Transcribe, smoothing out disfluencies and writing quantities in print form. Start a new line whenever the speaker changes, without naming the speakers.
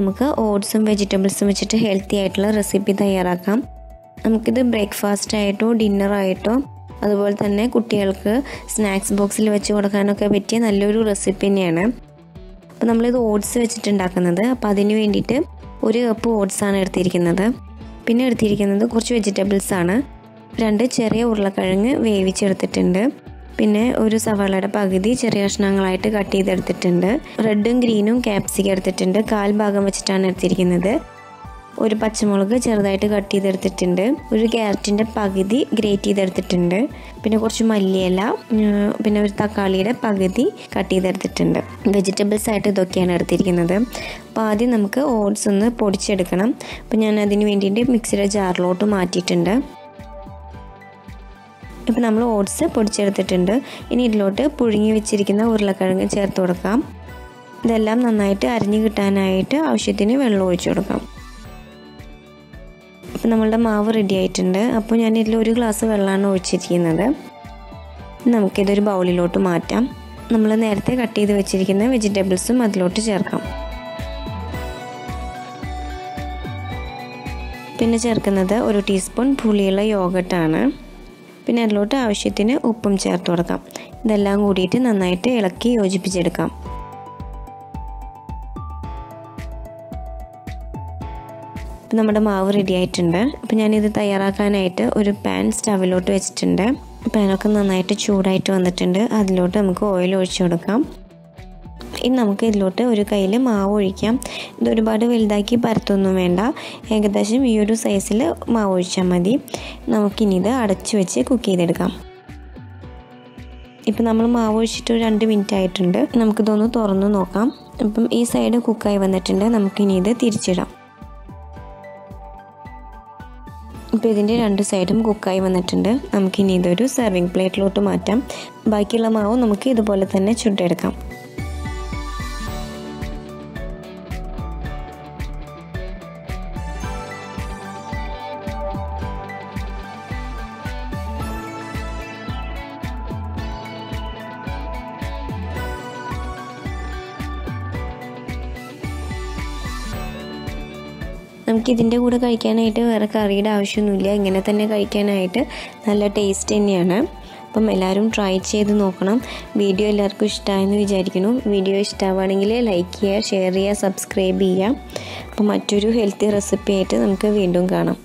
നമുക്ക് ഓട്സും വെജിറ്റബിൾസും വെച്ചിട്ട് ഹെൽത്തി ആയിട്ടുള്ള റെസിപ്പി തയ്യാറാക്കാം. നമുക്കിത് ബ്രേക്ക്ഫാസ്റ്റ് ആയിട്ടോ ഡിന്നർ ആയിട്ടോ അതുപോലെ തന്നെ കുട്ടികൾക്ക് സ്നാക്സ് ബോക്സിൽ വെച്ച് കൊടുക്കാനൊക്കെ പറ്റിയ നല്ലൊരു റെസിപ്പി തന്നെയാണ്. അപ്പോൾ നമ്മളിത് ഓട്സ് വെച്ചിട്ടുണ്ടാക്കുന്നത്. അപ്പോൾ അതിന് വേണ്ടിയിട്ട് 1 കപ്പ് ഓട്സാണ് എടുത്തിരിക്കുന്നത്. പിന്നെ എടുത്തിരിക്കുന്നത് കുറച്ച് വെജിറ്റബിൾസാണ്. 2 ചെറിയ ഉരുളക്കിഴങ്ങ് വേവിച്ചെടുത്തിട്ടുണ്ട്. പിന്നെ ഒരു സവാളയുടെ പകുതി ചെറിയ കഷ്ണങ്ങളായിട്ട് കട്ട് ചെയ്തെടുത്തിട്ടുണ്ട്. റെഡും ഗ്രീനും ക്യാപ്സിക്കം എടുത്തിട്ടുണ്ട്. 1/4 ഭാഗം വെച്ചിട്ടാണ് എടുത്തിരിക്കുന്നത്. ഒരു പച്ചമുളക് ചെറുതായിട്ട് കട്ട് ചെയ്തെടുത്തിട്ടുണ്ട്. ഒരു ക്യാരറ്റിൻ്റെ പകുതി ഗ്രേറ്റ് ചെയ്തെടുത്തിട്ടുണ്ട്. പിന്നെ കുറച്ച് മല്ലിയില, പിന്നെ ഒരു തക്കാളിയുടെ പകുതി കട്ട് ചെയ്തെടുത്തിട്ടുണ്ട്. വെജിറ്റബിൾസ് ആയിട്ട് ഇതൊക്കെയാണ് എടുത്തിരിക്കുന്നത്. അപ്പോൾ ആദ്യം നമുക്ക് ഓട്സ് ഒന്ന് പൊടിച്ചെടുക്കണം. അപ്പോൾ ഞാൻ അതിന് വേണ്ടിയിട്ട് മിക്സിയുടെ ജാറിലോട്ട് മാറ്റിയിട്ടുണ്ട്. ഇപ്പോൾ നമ്മൾ ഓട്സ് പൊടിച്ചെടുത്തിട്ടുണ്ട്. ഇനി ഇതിലോട്ട് പുഴുങ്ങി വെച്ചിരിക്കുന്ന ഉരുളക്കിഴങ്ങ് ചേർത്ത് കൊടുക്കാം. ഇതെല്ലാം നന്നായിട്ട് അരിഞ്ഞു കിട്ടാനായിട്ട് ആവശ്യത്തിന് വെള്ളം ഒഴിച്ചു കൊടുക്കാം. അപ്പോൾ നമ്മളുടെ മാവ് റെഡി ആയിട്ടുണ്ട്. അപ്പോൾ ഞാൻ ഇതിൽ 1 ഗ്ലാസ് വെള്ളമാണ് ഒഴിച്ചിരിക്കുന്നത്. നമുക്കിതൊരു ബൗളിലോട്ട് മാറ്റാം. നമ്മൾ നേരത്തെ കട്ട് ചെയ്ത് വെച്ചിരിക്കുന്ന വെജിറ്റബിൾസും അതിലോട്ട് ചേർക്കാം. പിന്നെ ചേർക്കുന്നത് 1 ടീസ്പൂൺ പുളിയുള്ള യോഗട്ടാണ്. പിന്നെ അതിലോട്ട് ആവശ്യത്തിന് ഉപ്പും ചേർത്ത് കൊടുക്കാം. ഇതെല്ലാം കൂടിയിട്ട് നന്നായിട്ട് ഇളക്കി യോജിപ്പിച്ചെടുക്കാം. അപ്പോൾ നമ്മുടെ മാവ് റെഡി ആയിട്ടുണ്ട്. അപ്പോൾ ഞാനിത് തയ്യാറാക്കാനായിട്ട് ഒരു പാൻ സ്റ്റവിലോട്ട് വെച്ചിട്ടുണ്ട്. പാനൊക്കെ നന്നായിട്ട് ചൂടായിട്ട് വന്നിട്ടുണ്ട്. അതിലോട്ട് നമുക്ക് ഓയിൽ ഒഴിച്ചു കൊടുക്കാം. ഇനി നമുക്ക് ഇതിലോട്ട് ഒരു കയ്യിൽ മാവ് ഒഴിക്കാം. ഇത് ഒരുപാട് വലുതാക്കി പരത്തൊന്നും വേണ്ട. ഏകദേശം ഈ ഒരു സൈസിൽ മാവ് ഒഴിച്ചാൽ മതി. നമുക്കിനി ഇത് അടച്ചു വെച്ച് കുക്ക് ചെയ്തെടുക്കാം. ഇപ്പം നമ്മൾ മാവ് ഒഴിച്ചിട്ട് 2 മിനിറ്റ് ആയിട്ടുണ്ട്. നമുക്കിതൊന്ന് തുറന്ന് നോക്കാം. ഇപ്പം ഈ സൈഡ് കുക്കായി വന്നിട്ടുണ്ട്. നമുക്കിനി ഇത് തിരിച്ചിടാം. ഇപ്പോൾ ഇതിൻ്റെ 2 സൈഡും കുക്കായി വന്നിട്ടുണ്ട്. നമുക്കിനി ഇതൊരു സെർവിങ് പ്ലേറ്റിലോട്ട് മാറ്റാം. ബാക്കിയുള്ള മാവ് നമുക്ക് ഇതുപോലെ തന്നെ ചുട്ടെടുക്കാം. നമുക്കിതിൻ്റെ കൂടെ കഴിക്കാനായിട്ട് വേറെ കറിയുടെ ആവശ്യമൊന്നുമില്ല. ഇങ്ങനെ തന്നെ കഴിക്കാനായിട്ട് നല്ല ടേസ്റ്റ് തന്നെയാണ്. അപ്പം എല്ലാവരും ട്രൈ ചെയ്ത് നോക്കണം. വീഡിയോ എല്ലാവർക്കും ഇഷ്ടമായെന്ന് വിചാരിക്കുന്നു. വീഡിയോ ഇഷ്ടമാവുകയാണെങ്കിൽ ലൈക്ക് ചെയ്യുക, ഷെയർ ചെയ്യുക, സബ്സ്ക്രൈബ് ചെയ്യുക. അപ്പോൾ മറ്റൊരു ഹെൽത്തി റെസിപ്പി ആയിട്ട് നമുക്ക് വീണ്ടും കാണാം.